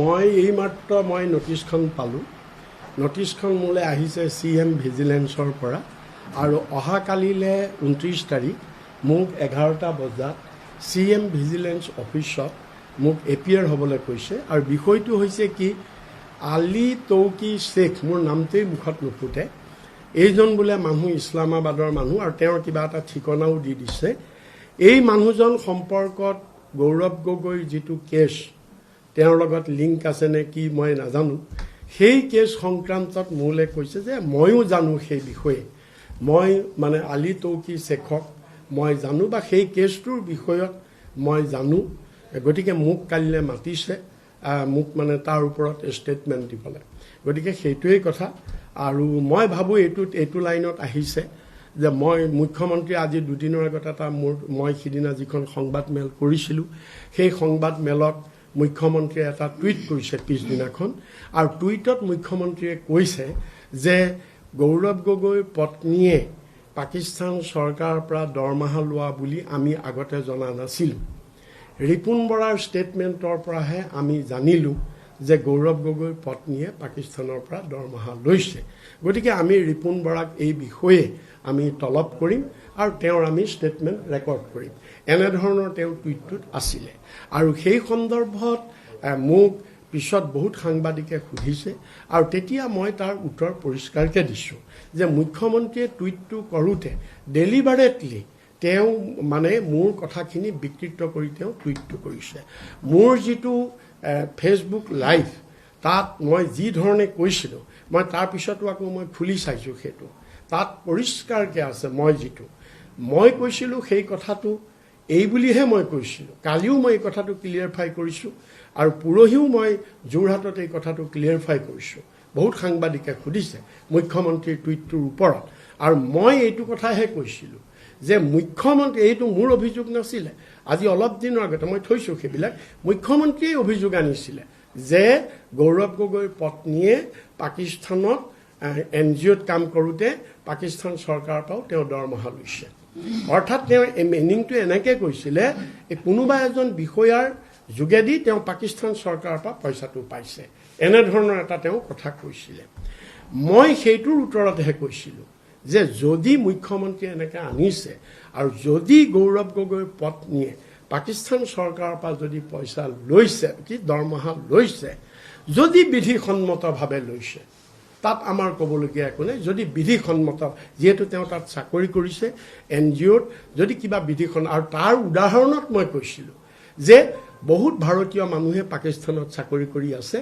মই এইমাত্ৰ মই নটিছখন পালোঁ। নটিছখন মোলৈ আহিছে CM ভিজিলেন্সৰ পৰা আৰু অহাকালিলৈ 29 তাৰিখ মোক 11টা বজাত CM ভিজিলেন্স অফিচত মোক এপিয়াৰ হ'বলৈ কৈছে। আৰু বিষয়টো হৈছে কি, আলী তৌকি শ্বেখ, মোৰ নামটোৱেই মুখত নুফুটে, এইজন বোলে মানুহ ইছলামাবাদৰ মানুহ আৰু তেওঁৰ কিবা এটা ঠিকনাও দি দিছে। এই মানুহজন সম্পৰ্কত গৌৰৱ গগৈৰ যিটো কেছ, তেওঁৰ লগত লিংক আছে নে কি মই নাজানো, সেই কেছ সংক্ৰান্তত মোলৈ কৈছে যে ময়ো জানো সেই বিষয়ে, মই মানে আলী তৌকি শ্বেখক মই জানো বা সেই কেছটোৰ বিষয়ত মই জানো, গতিকে মোক কালিলৈ মাতিছে, মোক মানে তাৰ ওপৰত ষ্টেটমেণ্ট দিবলৈ। গতিকে সেইটোৱেই কথা। আৰু মই ভাবোঁ এইটো লাইনত আহিছে যে মই মুখ্যমন্ত্ৰী আজি দুদিনৰ আগত এটা মই সিদিনা যিখন সংবাদমেল কৰিছিলোঁ, সেই সংবাদমেলত মুখ্যমন্ত্ৰীয়ে এটা টুইট কৰিছে পিছদিনাখন, আৰু টুইটত মুখ্যমন্ত্ৰীয়ে কৈছে যে গৌৰৱ গগৈৰ পত্নীয়ে পাকিস্তান চৰকাৰৰ পৰা দৰমহা লোৱা বুলি আমি আগতে জনা নাছিলোঁ। ৰিপুণ বৰাৰ ষ্টেটমেণ্টৰ পৰাহে আমি জানিলোঁ যে গৌৰৱ গগৈৰ পত্নীয়ে পাকিস্তানৰ পৰা দৰমহা লৈছে। গতিকে আমি ৰিপুণ বৰাক এই বিষয়ে আমি তলব কৰিম আৰু তেওঁৰ আমি ষ্টেটমেণ্ট ৰেকৰ্ড কৰিম। এনেধৰণৰ তেওঁৰ টুইটটোত আছিলে। আৰু সেই সন্দৰ্ভত মোক পিছত বহুত সাংবাদিকে সুধিছে আৰু তেতিয়া মই তাৰ উত্তৰ পৰিষ্কাৰকৈ দিছোঁ যে মুখ্যমন্ত্ৰীয়ে টুইটটো কৰোঁতে ডেলিবাৰেটলি তেওঁ মানে মোৰ কথাখিনি বিকৃত কৰি তেওঁ টুইটটো কৰিছে। মোৰ যিটো ফেচবুক লাইভ, তাত মই যি ধৰণে কৈছিলোঁ, মই তাৰপিছতো আকৌ মই খুলি চাইছোঁ, সেইটো তাত পৰিষ্কাৰকৈ আছে। মই কৈছিলোঁ সেই কথাটো এই বুলিহে মই কৈছিলোঁ। কালিও মই এই কথাটো ক্লিয়াৰফাই কৰিছোঁ আৰু পৰহিও মই যোৰহাটত এই কথাটো ক্লিয়াৰফাই কৰিছোঁ। বহুত সাংবাদিকে সুধিছে মুখ্যমন্ত্ৰীৰ টুইটটোৰ ওপৰত, আৰু মই এইটো কথাহে কৈছিলোঁ যে মুখ্যমন্ত্ৰী, এইটো মোৰ অভিযোগ নাছিলে। আজি অলপ দিনৰ আগতে মই থৈছোঁ সেইবিলাক, মুখ্যমন্ত্ৰীয়ে অভিযোগ আনিছিলে যে গৌৰৱ গগৈৰ পত্নীয়ে পাকিস্তানত NGOত কাম কৰোঁতে পাকিস্তান চৰকাৰৰ পৰাও তেওঁ দৰমহা লৈছে। অৰ্থাৎ তেওঁ মিনিংটো এনেকৈ কৈছিলে, কোনোবা এজন বিষয়াৰ যোগেদি তেওঁ পাকিস্তান চৰকাৰৰ পৰা পইচাটো পাইছে, এনেধৰণৰ এটা তেওঁ কথা কৈছিলে। মই সেইটোৰ উত্তৰতহে কৈছিলোঁ যে যদি মুখ্যমন্ত্ৰীয়ে এনেকৈ আনিছে আৰু যদি গৌৰৱ গগৈৰ পত্নীয়ে পাকিস্তান চৰকাৰৰ পৰা যদি পইচা লৈছে, কি দৰমহা লৈছে, যদি বিধিসন্মতভাৱে লৈছে, তাত আমাৰ ক'বলগীয়া একো নাই। যদি বিধিসন্মত, যিহেতু তেওঁ তাত চাকৰি কৰিছে NGOত, যদি কিবা আৰু তাৰ উদাহৰণত মই কৈছিলোঁ যে বহুত ভাৰতীয় মানুহে পাকিস্তানত চাকৰি কৰি আছে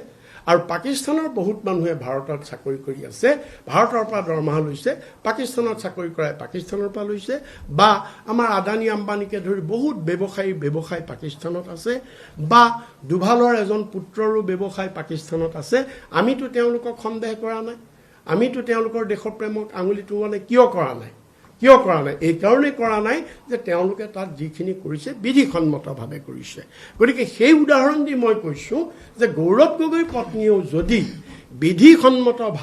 আৰু পাকিস্তানৰ বহুত মানুহে ভাৰতত চাকৰি কৰি আছে, ভাৰতৰ পৰা দৰমহা লৈছে, পাকিস্তানত চাকৰি কৰাই পাকিস্তানৰ পৰা লৈছে, বা আমাৰ আদানী আম্বানীকে ধৰি বহুত ব্যৱসায় পাকিস্তানত আছে, বা দুভালৰ এজন পুত্ৰৰো ব্যৱসায় পাকিস্তানত আছে। আমিতো তেওঁলোকক সন্দেহ কৰা নাই, আমিতো তেওঁলোকৰ দেশপ্ৰেমক আঙুলি টুঙালে কিয় কৰা নাই? এইকাৰণেই কৰা নাই যে তেওঁলোকে তাত যিখিনি কৰিছে বিধিসন্মতভাৱে কৰিছে। গতিকে সেই উদাহৰণ দি মই কৈছোঁ যে গৌৰৱ গগৈৰ পত্নীয়েও যদি বিধিসন্মত